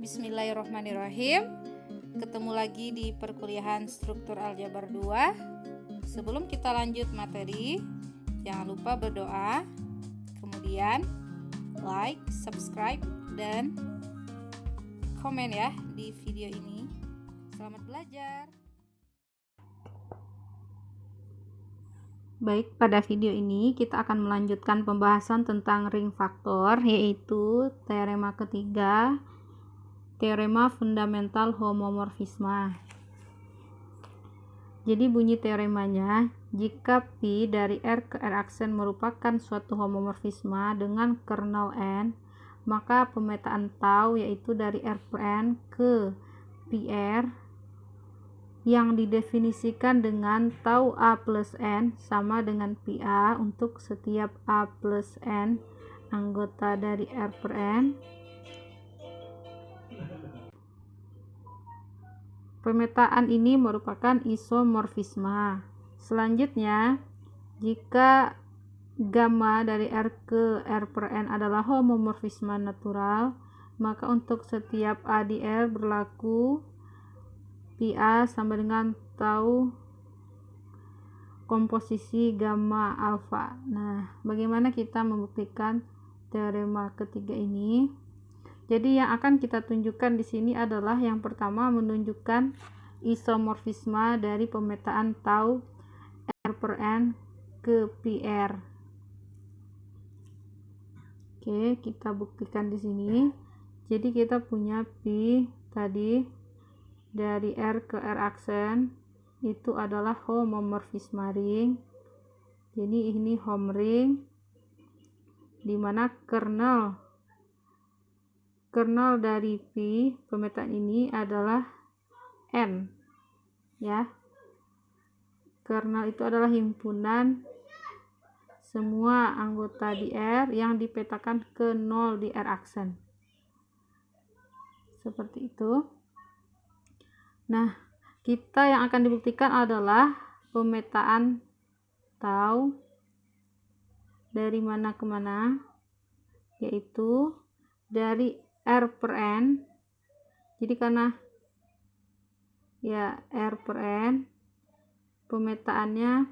Bismillahirrahmanirrahim. Ketemu lagi di perkuliahan struktur aljabar 2. Sebelum kita lanjut materi, jangan lupa berdoa, kemudian like, subscribe, dan komen ya di video ini. Selamat belajar. Baik, pada video ini kita akan melanjutkan pembahasan tentang ring faktor, yaitu teorema ketiga, teorema fundamental homomorfisme. Jadi bunyi teoremanya, jika Pi dari R ke R aksen merupakan suatu homomorfisme dengan kernel N, maka pemetaan tau yaitu dari R per N ke Pi R yang didefinisikan dengan tau A plus N sama dengan Pi A untuk setiap A plus N anggota dari R per N. Pemetaan ini merupakan isomorfisme. Selanjutnya, jika gamma dari R ke R per N adalah homomorfisme natural, maka untuk setiap A di R berlaku Pi A sama dengan tau komposisi gamma alfa. Nah, bagaimana kita membuktikan teorema ketiga ini? Jadi yang akan kita tunjukkan di sini adalah yang pertama menunjukkan isomorfisme dari pemetaan tau R per N ke Pi R. Oke, kita buktikan di sini. Jadi kita punya Pi tadi dari R ke R aksen itu adalah homomorfisme ring. Jadi ini home ring di mana kernel dari Pi pemetaan ini adalah N ya. Kernel itu adalah himpunan semua anggota di R yang dipetakan ke 0 di R aksen. Seperti itu. Nah, kita yang akan dibuktikan adalah pemetaan tau dari mana ke mana, yaitu dari R per N. Jadi karena ya R per N pemetaannya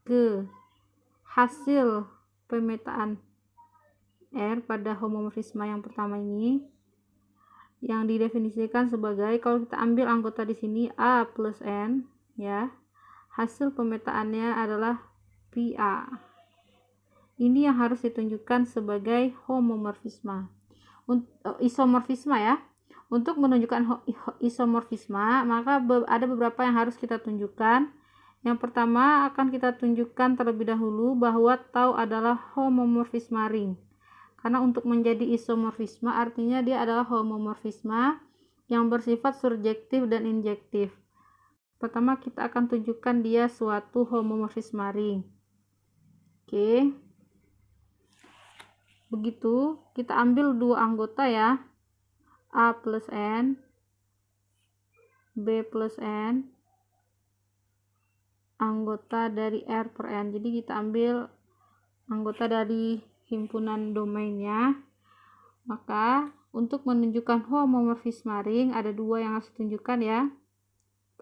ke hasil pemetaan R pada homomorfisme yang pertama ini yang didefinisikan sebagai, kalau kita ambil anggota di sini A plus N ya, hasil pemetaannya adalah Pi A. Ini yang harus ditunjukkan sebagai homomorfisme. Isomorfisme ya. Untuk menunjukkan isomorfisme, maka ada beberapa yang harus kita tunjukkan. Yang pertama akan kita tunjukkan terlebih dahulu bahwa tau adalah homomorfisme ring. Karena untuk menjadi isomorfisme artinya dia adalah homomorfisme yang bersifat surjektif dan injektif. Pertama kita akan tunjukkan dia suatu homomorfisme ring. Oke. Begitu, kita ambil dua anggota ya. A plus N, B plus N, anggota dari R per N. Jadi kita ambil anggota dari himpunan domainnya. Maka untuk menunjukkan homomorfisme ring ada dua yang harus ditunjukkan ya.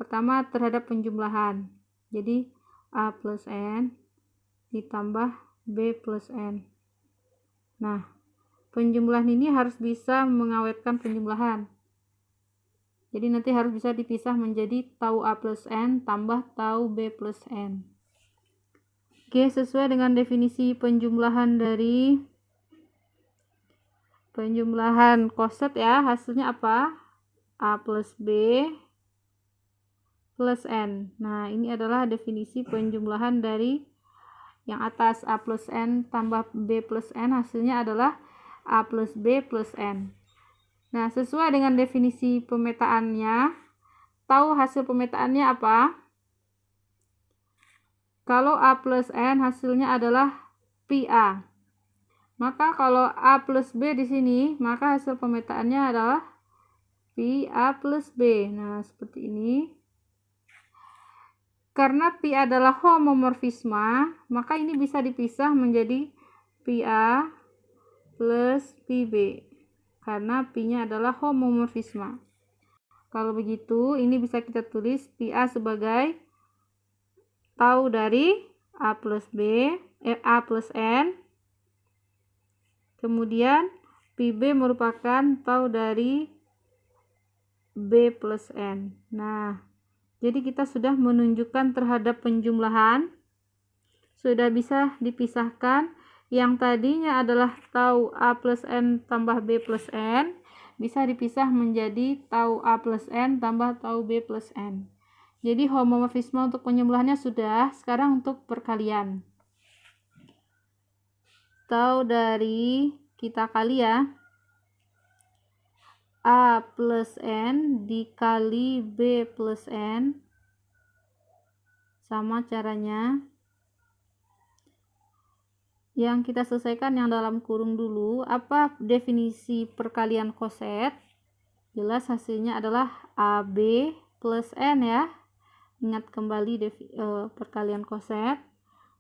Pertama terhadap penjumlahan. Jadi A plus N ditambah B plus N. Nah, penjumlahan ini harus bisa mengawetkan penjumlahan. Jadi nanti harus bisa dipisah menjadi tau A plus N tambah tau B plus N. Oke, sesuai dengan definisi penjumlahan dari penjumlahan koset ya, hasilnya apa? A plus B plus N. Nah, ini adalah definisi penjumlahan dari yang atas A plus N tambah B plus N, hasilnya adalah A plus B plus N. Nah, sesuai dengan definisi pemetaannya, tahu hasil pemetaannya apa? Kalau A plus N hasilnya adalah Pi A. Maka kalau A plus B di sini, maka hasil pemetaannya adalah Pi A plus B. Nah, seperti ini. Karena Pi adalah homomorfisme, maka ini bisa dipisah menjadi Pi A plus Pi B. karena Pi-nya adalah homomorfisme. Kalau begitu, ini bisa kita tulis Pi A sebagai tau dari A plus N. Kemudian Pi B merupakan tau dari B plus N. Nah, jadi kita sudah menunjukkan terhadap penjumlahan. Sudah bisa dipisahkan. Yang tadinya adalah tau A plus N tambah B plus N, bisa dipisah menjadi tau A plus N tambah tau B plus N. Jadi homomorfisme untuk penjumlahannya sudah. Sekarang untuk perkalian. Tau dari kita kali ya. A plus N dikali B plus N. Sama caranya. Yang kita selesaikan yang dalam kurung dulu. Apa definisi perkalian koset? Jelas hasilnya adalah AB plus N ya. Ingat kembali perkalian koset.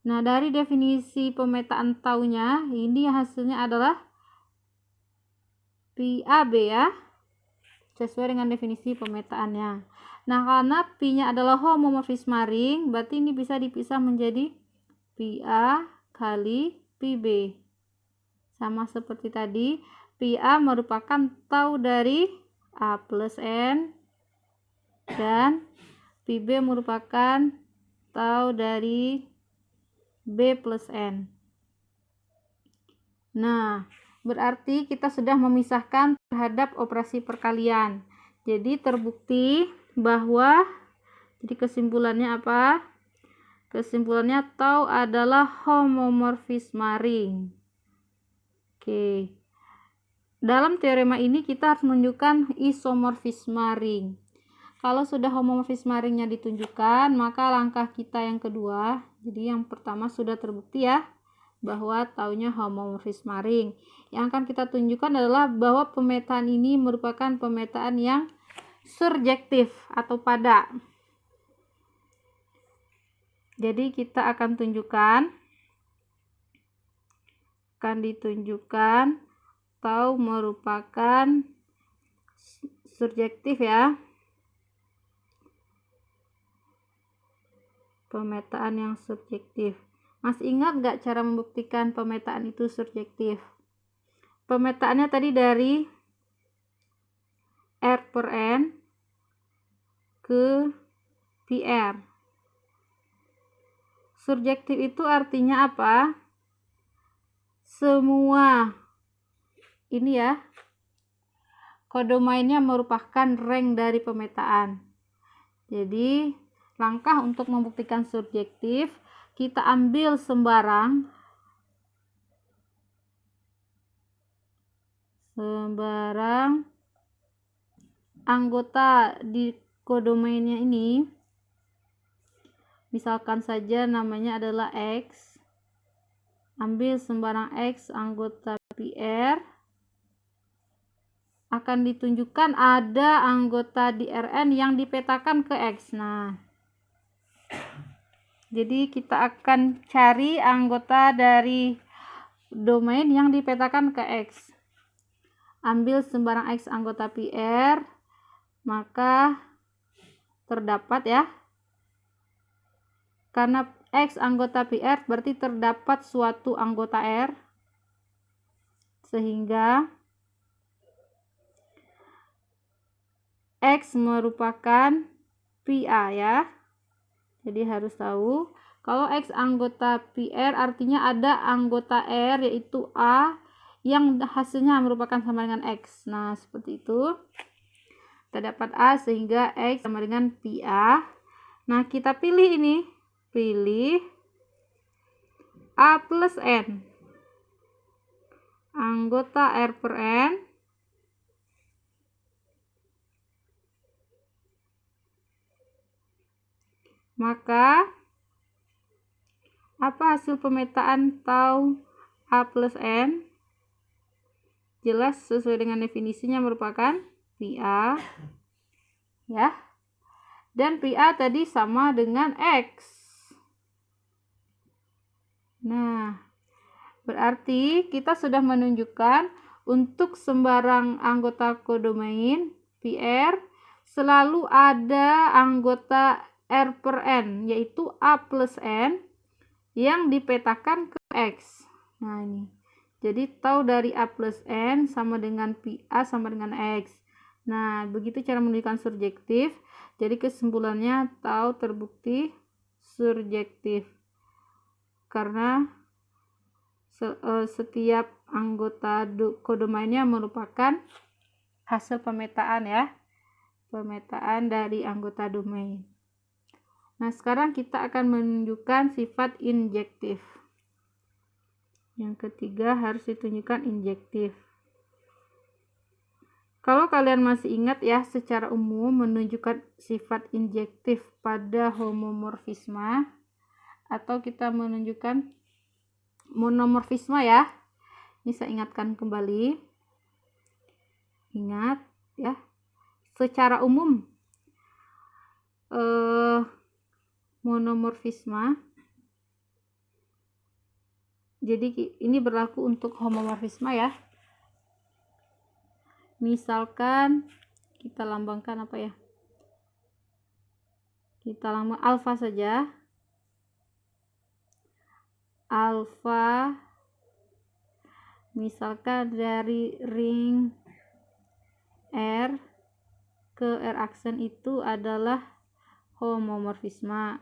Nah, dari definisi pemetaan taunya, ini hasilnya adalah Pi AB ya. Sesuai dengan definisi pemetaannya. Nah, karena Pi-nya adalah homomorfisme ring, berarti ini bisa dipisah menjadi Pi A kali Pi B. Sama seperti tadi, Pi A merupakan tau dari A plus N dan Pi B merupakan tau dari B plus N. Nah, berarti kita sudah memisahkan terhadap operasi perkalian. Jadi terbukti bahwa, jadi kesimpulannya apa? Kesimpulannya tau adalah homomorfisme ring. Oke. Dalam teorema ini kita harus menunjukkan isomorfisme ring. Kalau sudah homomorfisme ringnya ditunjukkan, maka langkah kita yang kedua, jadi yang pertama sudah terbukti ya, bahwa taunya homomorfisme ring. Yang akan kita tunjukkan adalah bahwa pemetaan ini merupakan pemetaan yang surjektif atau pada. Jadi kita akan ditunjukkan tau merupakan surjektif ya. Pemetaan yang surjektif. Masih ingat nggak cara membuktikan pemetaan itu surjektif? Pemetaannya tadi dari R per N ke PR. Surjektif itu artinya apa? Semua ini ya, kodomainnya merupakan rank dari pemetaan. Jadi langkah untuk membuktikan surjektif, kita ambil sembarang anggota di kodomainnya ini. Misalkan saja namanya adalah X. Ambil sembarang X anggota PR. Akan ditunjukkan ada anggota di Rn yang dipetakan ke X. Nah, jadi kita akan cari anggota dari domain yang dipetakan ke X. Ambil sembarang X anggota PR, maka terdapat ya. Karena X anggota PR berarti terdapat suatu anggota R. Sehingga X merupakan Pi A ya. Jadi harus tahu kalau X anggota PR artinya ada anggota R yaitu A yang hasilnya merupakan sama dengan X. Nah, seperti itu. Kita dapat A sehingga X sama dengan Pi A. Nah, kita pilih ini. Pilih A plus N. Anggota R per N. Maka apa hasil pemetaan tau A plus N? Jelas sesuai dengan definisinya merupakan Pi A ya. Dan Pi A tadi sama dengan X. Nah, berarti kita sudah menunjukkan untuk sembarang anggota kodomain PR selalu ada anggota R per N, yaitu A plus N yang dipetakan ke X. Nah ini, jadi tau dari A plus N sama dengan Pi A sama dengan X. Nah begitu cara menunjukkan surjektif. Jadi kesimpulannya tau terbukti surjektif karena setiap anggota kodomainnya merupakan hasil pemetaan ya, pemetaan dari anggota domain. Nah sekarang kita akan menunjukkan sifat injektif. Yang ketiga harus ditunjukkan injektif. Kalau kalian masih ingat ya, secara umum menunjukkan sifat injektif pada homomorfisme atau kita menunjukkan monomorfisme ya. Ini saya ingatkan kembali. Ingat ya. Secara umum monomorfisme. Jadi ini berlaku untuk homomorfisme ya. Misalkan kita lambangkan apa ya? Kita lambang alfa saja. Alfa misalkan dari ring R ke R aksen itu adalah homomorfisme.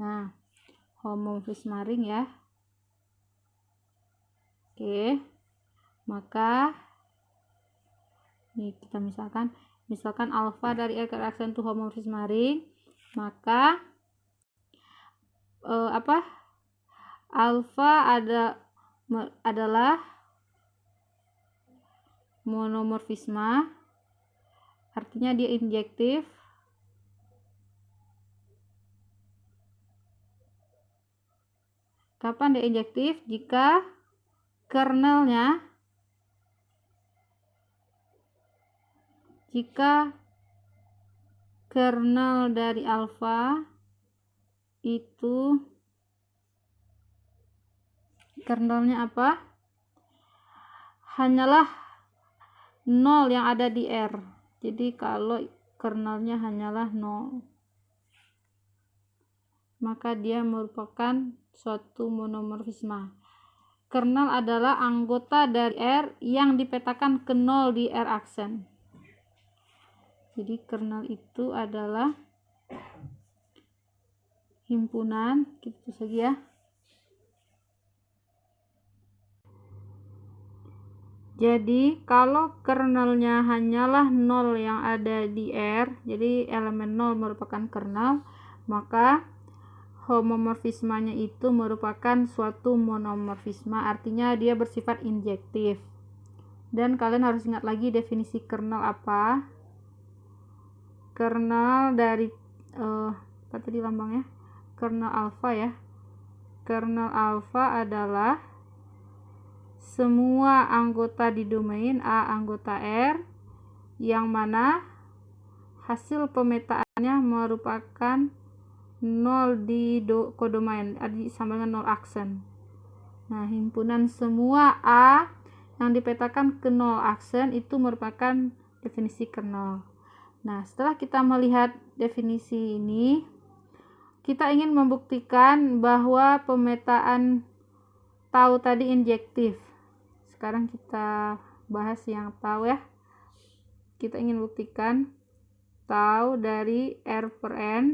Nah, homomorfisme ring ya. Oke. Maka ini kita misalkan alfa dari R ke R aksen itu homomorfisme ring, maka alfa adalah monomorfisme, artinya dia injektif. Kapan dia injektif? Jika kernel dari alfa itu kernelnya apa? Hanyalah 0 yang ada di R. Jadi kalau kernelnya hanyalah 0, maka dia merupakan suatu monomorfisme. Kernel adalah anggota dari R yang dipetakan ke 0 di R aksen. Jadi kernel itu adalah himpunan, gitu saja ya. Jadi kalau kernelnya hanyalah 0 yang ada di R, jadi elemen 0 merupakan kernel, maka homomorfismenya itu merupakan suatu monomorfisme, artinya dia bersifat injektif. Dan kalian harus ingat lagi definisi kernel apa. Kernel dari apa tadi lambangnya? Kernel alfa ya. Kernel alfa adalah semua anggota di domain A anggota R yang mana hasil pemetaannya merupakan 0 di kodomain sama dengan 0 aksen. Nah, himpunan semua A yang dipetakan ke 0 aksen itu merupakan definisi kernel. Nah, setelah kita melihat definisi ini, kita ingin membuktikan bahwa pemetaan tau tadi injektif. Sekarang kita bahas yang tau ya. Kita ingin buktikan tau dari R per N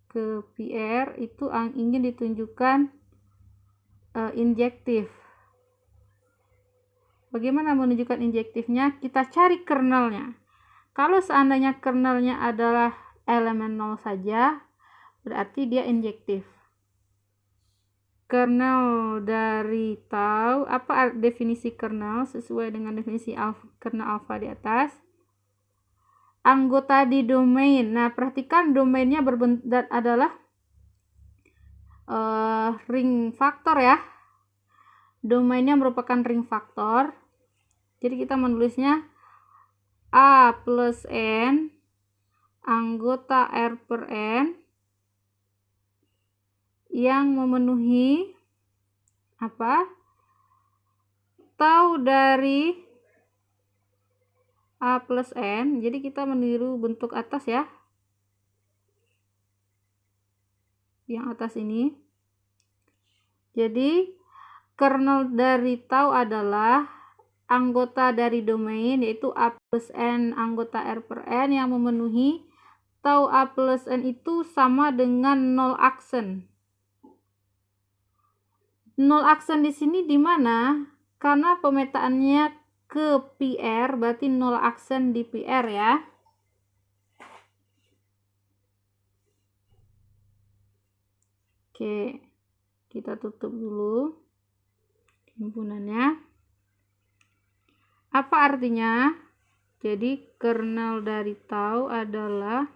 ke PR itu ingin ditunjukkan injektif. Bagaimana menunjukkan injektifnya? Kita cari kernelnya. Kalau seandainya kernelnya adalah elemen 0 saja, berarti dia injektif. Kernel dari tau, apa definisi kernel sesuai dengan definisi kernel alfa di atas? Anggota di domain. Nah, perhatikan domainnya adalah ring faktor ya. Domainnya merupakan ring faktor. Jadi kita menulisnya A plus N anggota R per N yang memenuhi apa? tau dari A plus N, jadi kita meniru bentuk atas ya, yang atas ini. Jadi kernel dari tau adalah anggota dari domain, yaitu A plus N anggota R per N yang memenuhi tau A plus N itu sama dengan 0 aksen. 0 aksen di sini di mana? Karena pemetaannya ke PR, berarti 0 aksen di PR ya. Oke, kita tutup dulu himpunannya. Apa artinya? Jadi kernel dari tau adalah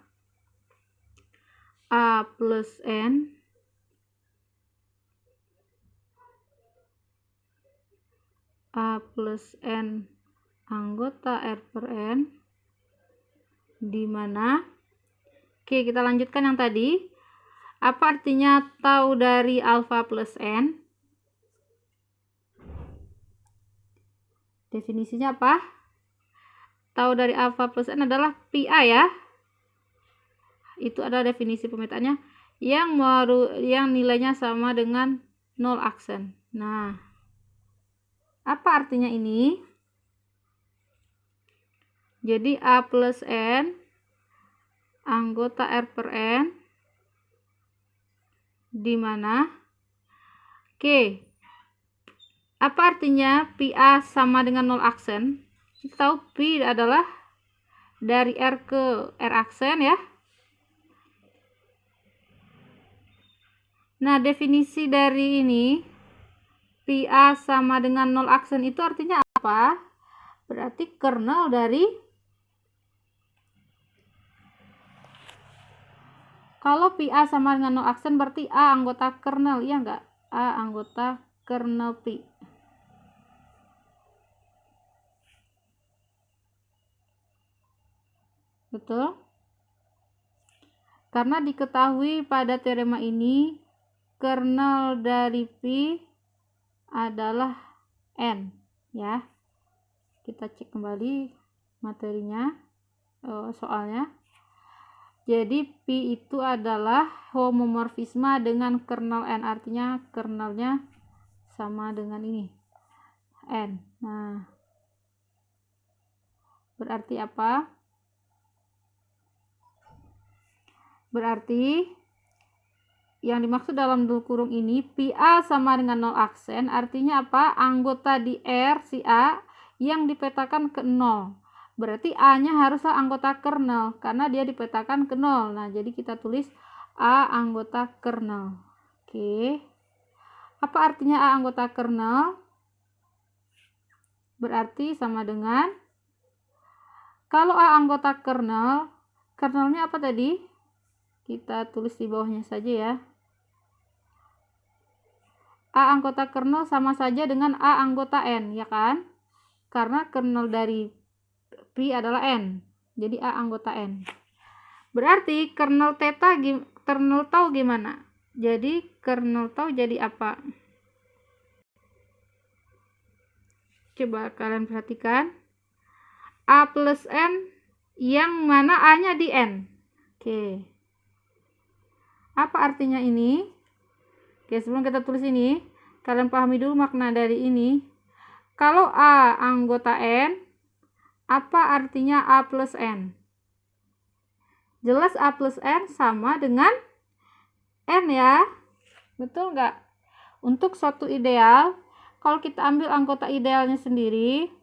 A plus N anggota R per N, di mana, oke kita lanjutkan yang tadi. Apa artinya tau dari alpha plus N? Definisinya apa? Tau dari alpha plus N adalah PA ya. Itu adalah definisi pemetaannya yang nilainya sama dengan 0 aksen. Nah, apa artinya ini? Jadi A plus N anggota R per N, di mana? Oke. Apa artinya PA sama dengan 0 aksen? Kita tahu P adalah dari R ke R aksen ya. Nah, definisi dari ini PA sama dengan 0 aksen itu artinya apa? Berarti kernel dari, kalau PA sama dengan 0 aksen berarti A anggota kernel, iya enggak? A anggota kernel P. Betul? Karena diketahui pada teorema ini kernel dari P adalah N ya. Kita cek kembali materinya, soalnya. Jadi P itu adalah homomorfisme dengan kernel N, artinya kernelnya sama dengan ini N. Nah, berarti apa? Berarti yang dimaksud dalam dua kurung ini PA sama dengan 0 aksen, artinya apa? Anggota di R si A yang dipetakan ke 0. Berarti A-nya haruslah anggota kernel karena dia dipetakan ke 0. Nah, jadi kita tulis A anggota kernel. Oke. Apa artinya A anggota kernel? Berarti sama dengan, kalau A anggota kernel, kernelnya apa tadi? Kita tulis di bawahnya saja ya. A anggota kernel sama saja dengan A anggota N, ya kan? Karena kernel dari P adalah N. Jadi A anggota N. Berarti kernel tau gimana? Jadi kernel tau jadi apa? Coba kalian perhatikan. A plus N yang mana A-nya di N. Oke. Apa artinya ini? Oke, sebelum kita tulis ini, kalian pahami dulu makna dari ini. Kalau A anggota N, apa artinya A plus N? Jelas A plus N sama dengan N ya. Betul nggak? Untuk suatu ideal, kalau kita ambil anggota idealnya sendiri,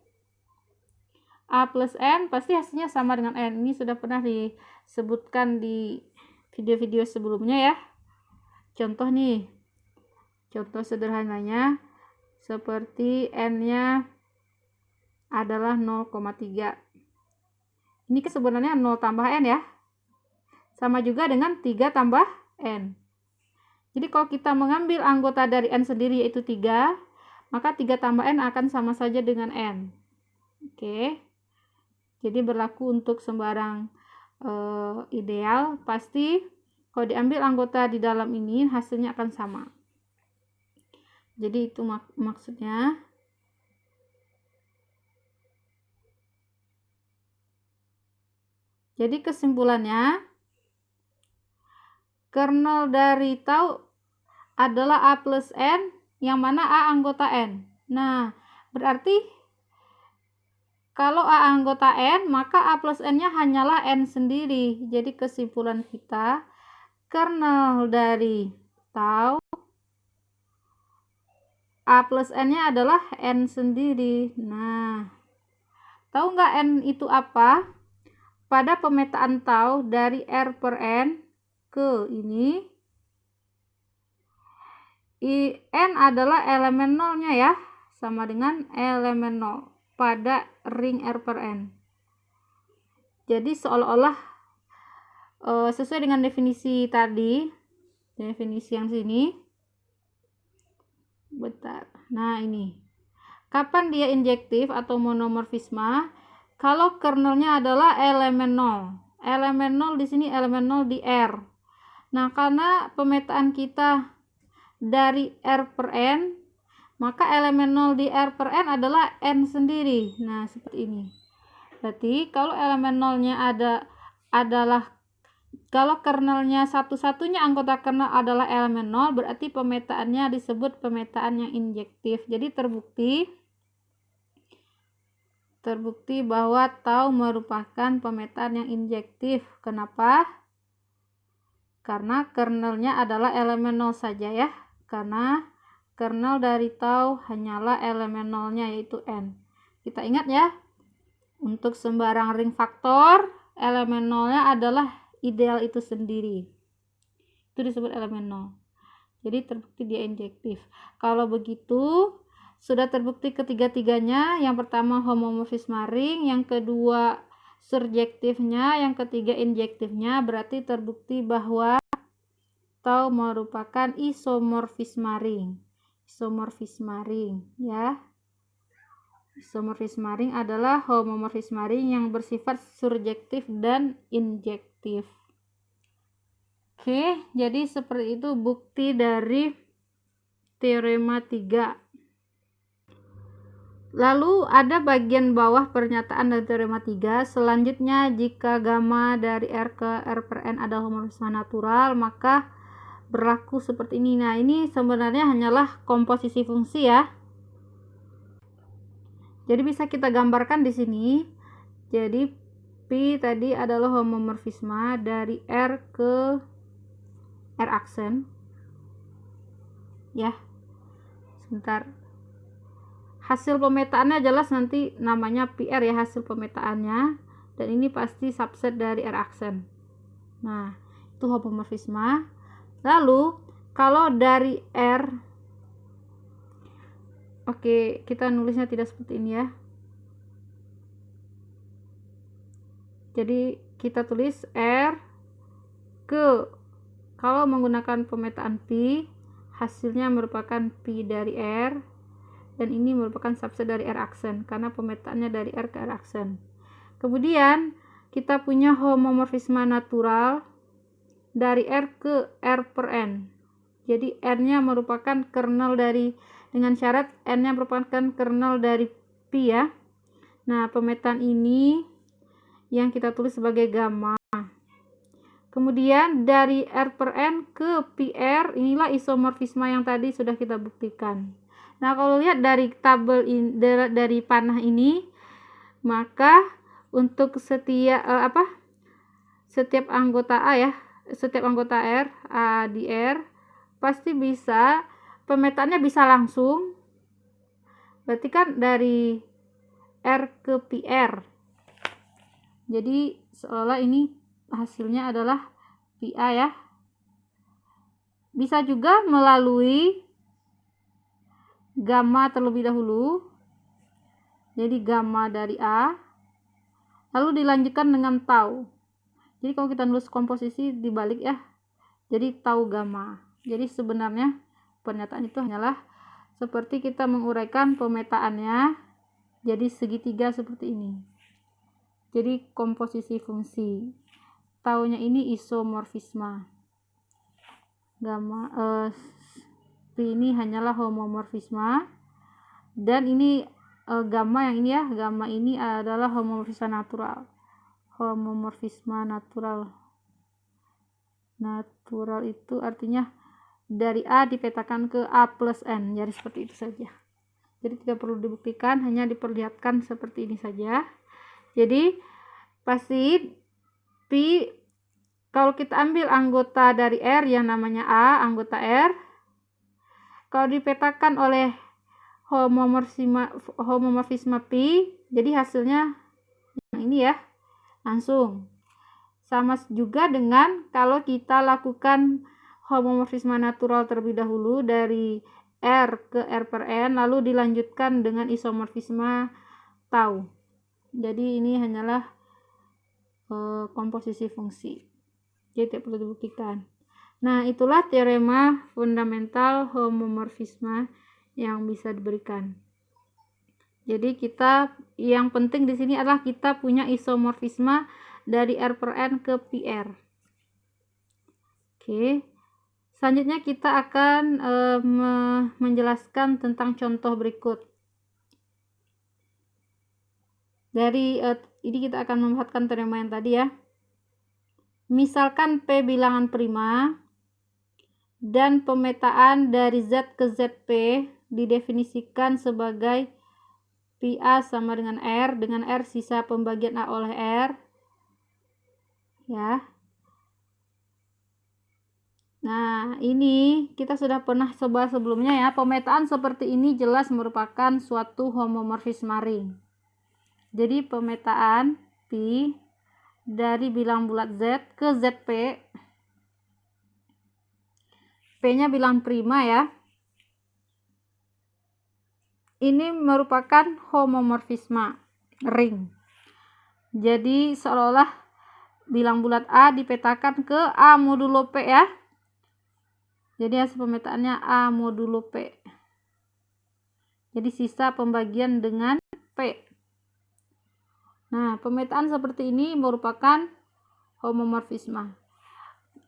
A plus N pasti hasilnya sama dengan N. Ini sudah pernah disebutkan di video-video sebelumnya ya. Contoh nih. Contoh sederhananya seperti N-nya adalah 0,3. Ini sebenarnya 0 tambah N ya. Sama juga dengan 3 tambah N. Jadi kalau kita mengambil anggota dari N sendiri yaitu 3, maka 3 tambah N akan sama saja dengan N. Oke. Jadi berlaku untuk sembarang ideal, pasti kalau diambil anggota di dalam ini hasilnya akan sama. Jadi itu maksudnya. Jadi kesimpulannya, kernel dari tau adalah A plus N, yang mana A anggota N. Nah, berarti kalau A anggota N, maka A plus N-nya hanyalah N sendiri. Jadi kesimpulan kita, kernel dari tau A plus N-nya adalah N sendiri. Nah, tahu nggak N itu apa? Pada pemetaan tau dari R per N ke ini, N adalah elemen nolnya ya, sama dengan elemen 0 pada ring R per N. Jadi seolah-olah sesuai dengan definisi tadi, definisi yang sini. Bentar. Nah, ini. Kapan dia injektif atau monomorfisme? Kalau kernelnya adalah elemen 0. Elemen 0 di sini elemen 0 di R. Nah, karena pemetaan kita dari R per N, maka elemen 0 di R per N adalah N sendiri. Nah, seperti ini. Berarti kalau elemen 0-nya kalau kernelnya satu-satunya anggota kernel adalah elemen 0, berarti pemetaannya disebut pemetaan yang injektif. Jadi terbukti bahwa tau merupakan pemetaan yang injektif. Kenapa? Karena kernelnya adalah elemen 0 saja ya. Karena kernel dari tau hanyalah elemen 0-nya, yaitu N. Kita ingat ya, untuk sembarang ring faktor, elemen 0-nya adalah ideal itu sendiri. Itu disebut elemen 0. Jadi terbukti dia injektif. Kalau begitu, sudah terbukti ketiga-tiganya. Yang pertama homomorfisme ring, yang kedua surjektifnya, yang ketiga injektifnya. Berarti terbukti bahwa tau merupakan isomorfisme ring. Isomorfisme ring ya. Isomorfisme ring adalah homomorfisme ring yang bersifat surjektif dan injektif. Oke, jadi seperti itu bukti dari teorema 3. Lalu ada bagian bawah pernyataan dari teorema 3. Selanjutnya, jika gamma dari R ke R per N adalah homomorfisme natural, maka berlaku seperti ini. Nah, ini sebenarnya hanyalah komposisi fungsi ya. Jadi bisa kita gambarkan di sini. Jadi Pi tadi adalah homomorfisme dari R ke R aksen. Ya. Sebentar. Hasil pemetaannya jelas nanti namanya PR ya, hasil pemetaannya. Dan ini pasti subset dari R aksen. Nah, itu homomorfisme. Lalu kalau dari R, oke, kita nulisnya tidak seperti ini ya. Jadi kita tulis R ke, kalau menggunakan pemetaan Pi, hasilnya merupakan Pi dari R, dan ini merupakan subset dari R aksen karena pemetaannya dari R ke R aksen. Kemudian kita punya homomorfisme natural dari R ke R per N. Jadi N-nya merupakan kernel dari, dengan syarat N-nya merupakan kernel dari Pi ya. Nah, pemetaan ini yang kita tulis sebagai gamma. Kemudian dari R per N ke PR, inilah isomorfisme yang tadi sudah kita buktikan. Nah, kalau lihat dari tabel ini, dari panah ini, maka untuk setiap anggota A ya, setiap anggota R, A di R, pasti bisa, pemetaannya bisa langsung. Berarti kan dari R ke PR. Jadi seolah ini hasilnya adalah PA ya. Bisa juga melalui gamma terlebih dahulu. Jadi gamma dari A, lalu dilanjutkan dengan tau. Jadi kalau kita nulis komposisi dibalik ya, jadi tau gamma. Jadi sebenarnya pernyataan itu hanyalah seperti kita menguraikan pemetaannya jadi segitiga seperti ini. Jadi komposisi fungsi. Taunya ini isomorfisme. Gamma Pi ini hanyalah homomorfisme, dan ini gamma yang ini ya, gamma ini adalah homomorfisme natural. homomorfisme natural. Natural itu artinya dari A dipetakan ke A plus N, jadi seperti itu saja. Jadi tidak perlu dibuktikan, hanya diperlihatkan seperti ini saja. Jadi pasti P, kalau kita ambil anggota dari R yang namanya A, anggota R, kalau dipetakan oleh homomorfisme P, jadi hasilnya yang ini ya, langsung. Sama juga dengan kalau kita lakukan homomorfisme natural terlebih dahulu dari R ke R per N, lalu dilanjutkan dengan isomorfisme tau. Jadi ini hanyalah komposisi fungsi, jadi tidak perlu dibuktikan. Nah, itulah teorema fundamental homomorfisme yang bisa diberikan. Jadi kita yang penting di sini adalah kita punya isomorfisme dari R per N ke PR. Oke. Selanjutnya kita akan menjelaskan tentang contoh berikut. Dari ini kita akan memanfaatkan teorema yang tadi ya. Misalkan P bilangan prima dan pemetaan dari Z ke ZP didefinisikan sebagai Pi A sama dengan R sisa pembagian A oleh R. Ya. Nah, ini kita sudah pernah coba sebelumnya ya. Pemetaan seperti ini jelas merupakan suatu homomorfisme ring. Jadi pemetaan Pi dari bilang bulat Z ke ZP, P-nya bilang prima ya. Ini merupakan homomorfisme ring. Jadi seolah-olah bilang bulat A dipetakan ke A modulo P ya. Jadi hasil pemetaannya A modulo P. Jadi sisa pembagian dengan P. Nah, pemetaan seperti ini merupakan homomorfisme.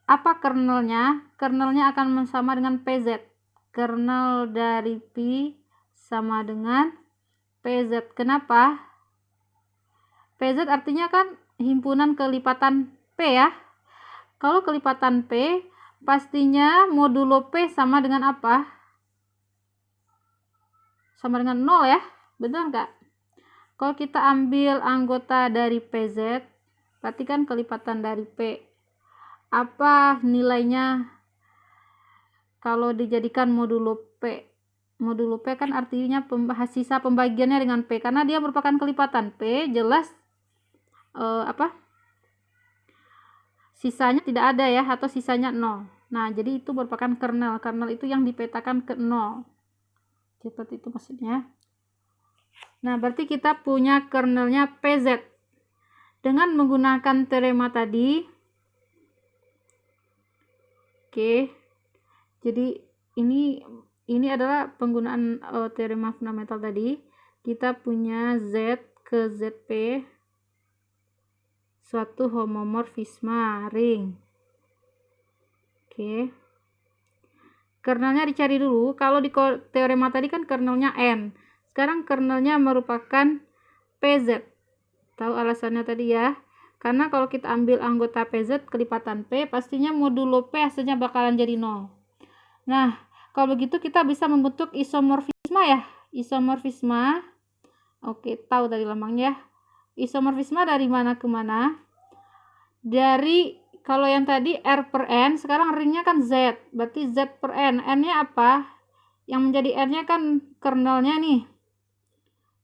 Apa kernelnya? Kernelnya akan sama dengan PZ. Kernel dari Pi sama dengan PZ. Kenapa? PZ artinya kan himpunan kelipatan P ya. Kalau kelipatan P, pastinya modulo P sama dengan apa? Sama dengan 0 ya. Benar nggak? Kalau kita ambil anggota dari PZ, berarti kan kelipatan dari P. Apa nilainya kalau dijadikan modulo P? Modulo P kan artinya sisa pembagiannya dengan P, karena dia merupakan kelipatan P, jelas sisanya tidak ada ya, atau sisanya 0. Nah, jadi itu merupakan kernel. Kernel itu yang dipetakan ke 0. Seperti itu maksudnya. Nah, berarti kita punya kernelnya PZ. Dengan menggunakan teorema tadi. Oke. Jadi ini adalah penggunaan teorema fundamental tadi. Kita punya Z ke ZP suatu homomorfisme ring. Oke. Kernelnya dicari dulu. Kalau di teorema tadi kan kernelnya N. Sekarang kernelnya merupakan PZ. Tahu alasannya tadi ya? Karena kalau kita ambil anggota PZ kelipatan P, pastinya modulo P hasilnya bakalan jadi 0. Nah, kalau begitu kita bisa membentuk isomorfisme ya. Isomorfisme. Oke, tahu dari lambangnya. Isomorfisme dari mana ke mana? Dari, kalau yang tadi R per N, sekarang ringnya kan Z. Berarti Z per N. N-nya apa? Yang menjadi N-nya kan kernelnya nih.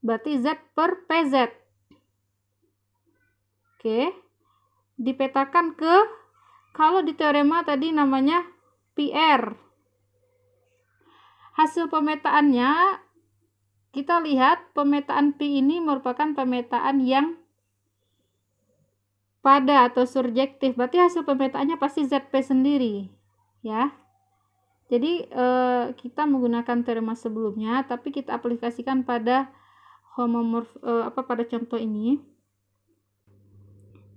Berarti Z per PZ. Oke. Dipetakan ke, kalau di teorema tadi namanya PR. Hasil pemetaannya, kita lihat pemetaan Pi ini merupakan pemetaan yang pada atau surjektif. Berarti hasil pemetaannya pasti ZP sendiri. Ya. Jadi kita menggunakan teorema sebelumnya, tapi kita aplikasikan pada pada contoh ini.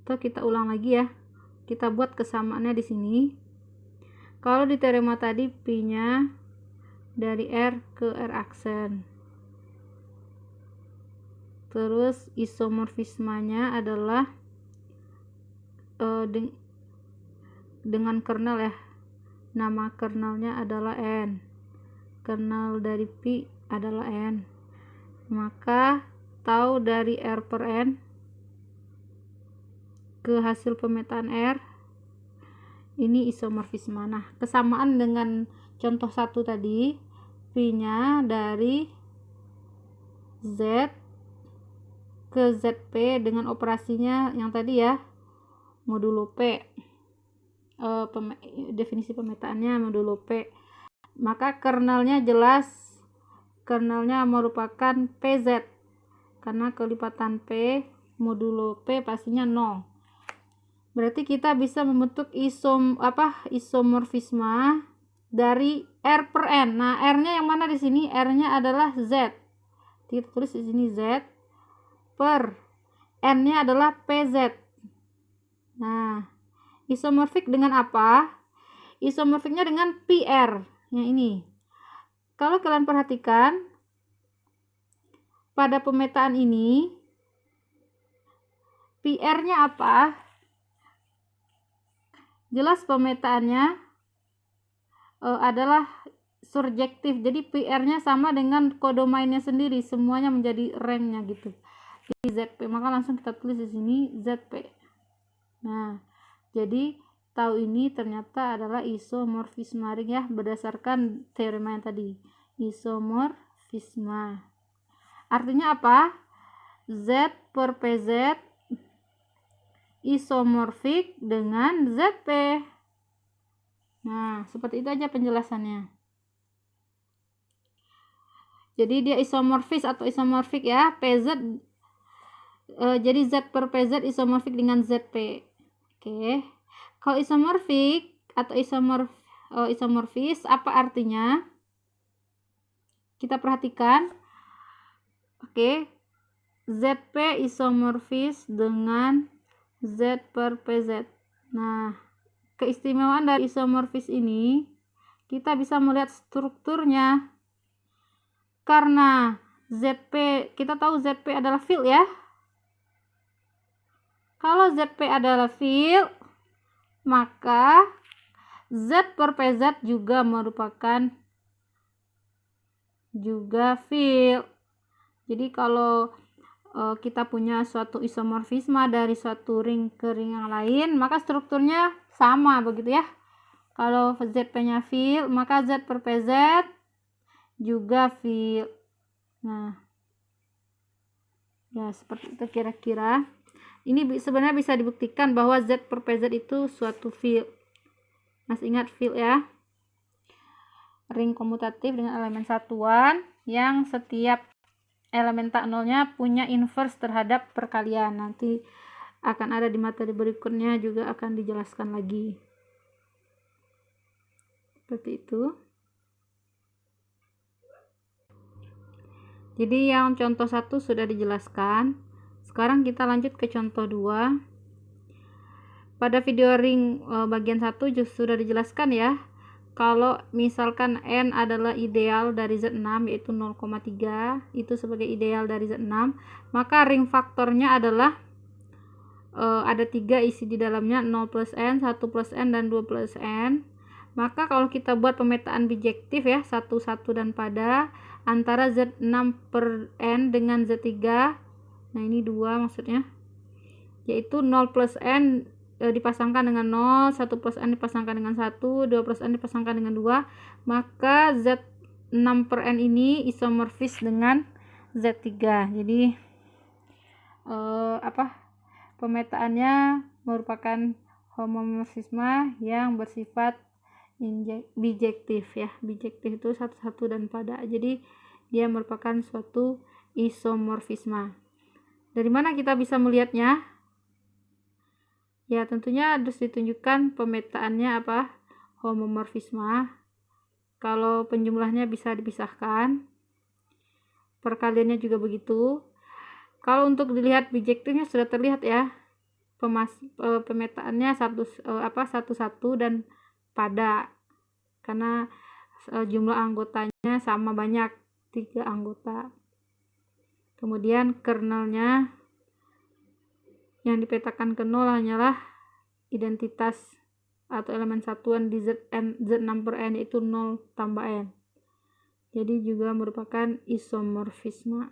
Atau kita ulang lagi ya. Kita buat kesamaannya di sini. Kalau di teorema tadi Pi-nya dari R ke R aksen. Terus isomorfismanya adalah dengan kernel ya. Nama kernelnya adalah N. Kernel dari Pi adalah N. Maka tau dari R per N ke hasil pemetaan R ini isomorfisme. Nah, kesamaan dengan contoh 1 tadi, Pi-nya dari Z ke ZP dengan operasinya yang tadi ya, modulo P. Definisi pemetaannya modulo P. Maka kernelnya jelas, kernelnya merupakan PZ karena kelipatan P modulo P pastinya 0. Berarti kita bisa membentuk isomorfisme dari R per N. Nah, R-nya yang mana di sini? R-nya adalah Z. Kita tulis di sini Z per N-nya adalah PZ. Nah, isomorfik dengan apa? Isomorfiknya dengan PR. Yang ini. Kalau kalian perhatikan, pada pemetaan ini, PR-nya apa? Jelas pemetaannya adalah surjektif. Jadi PR-nya sama dengan kodomainnya sendiri. Semuanya menjadi rank-nya gitu. Di ZP. Maka langsung kita tulis di sini ZP. Nah, jadi tau ini ternyata adalah isomorfisme ring ya, berdasarkan teorema yang tadi. Isomorfisme. Artinya apa? Z per PZ isomorfik dengan ZP. Nah, seperti itu aja penjelasannya. Jadi dia isomorfis atau isomorfik ya, PZ. Jadi Z per PZ isomorfik dengan ZP. Oke. Kalau isomorfik atau isomorfis apa artinya? Kita perhatikan. Oke. ZP isomorfis dengan Z per PZ. Nah, keistimewaan dari isomorfis ini, kita bisa melihat strukturnya. Karena ZP, kita tahu ZP adalah field ya. Kalau ZP adalah field, maka Z per PZ juga merupakan juga field. Jadi kalau kita punya suatu isomorfisme dari suatu ring ke ring yang lain, maka strukturnya sama begitu ya. Kalau ZP-nya field, maka Z per PZ juga field. Nah, ya seperti itu kira-kira. Ini sebenarnya bisa dibuktikan bahwa Z per PZ itu suatu field. Masih ingat field ya? Ring komutatif dengan elemen satuan yang setiap elemen tak nolnya punya inverse terhadap perkalian. Nanti akan ada di materi berikutnya, juga akan dijelaskan lagi. Seperti itu. Jadi yang contoh 1 sudah dijelaskan. Sekarang kita lanjut ke contoh 2. Pada video ring bagian 1 sudah dijelaskan ya. Kalau misalkan N adalah ideal dari Z6 yaitu 0,3, itu sebagai ideal dari Z6, maka ring faktornya adalah ada 3 isi di dalamnya, 0 plus N, 1 plus N, dan 2 plus N. Maka kalau kita buat pemetaan bijektif ya, 1, 1 dan pada antara Z6 per N dengan Z3, nah ini 2 maksudnya, yaitu 0 plus N dipasangkan dengan 0, 1 plus N dipasangkan dengan 1, 2 plus N dipasangkan dengan 2, maka Z6 per N ini isomorfis dengan Z3. Jadi pemetaannya merupakan homomorfisme yang bersifat bijektif ya. Bijektif itu 1, 1 dan pada. Jadi dia merupakan suatu isomorfisme. Dari mana kita bisa melihatnya? Ya, tentunya harus ditunjukkan pemetaannya apa? Homomorfisme. Kalau penjumlahnya bisa dipisahkan. Perkaliannya juga begitu. Kalau untuk dilihat bijektifnya sudah terlihat ya. Pemetaannya 1, 1 dan pada. Karena jumlah anggotanya sama banyak, 3 anggota. Kemudian kernelnya yang dipetakan ke 0 hanyalah identitas atau elemen satuan di Z6 per N, yaitu 0 tambah N. Jadi juga merupakan isomorfisme.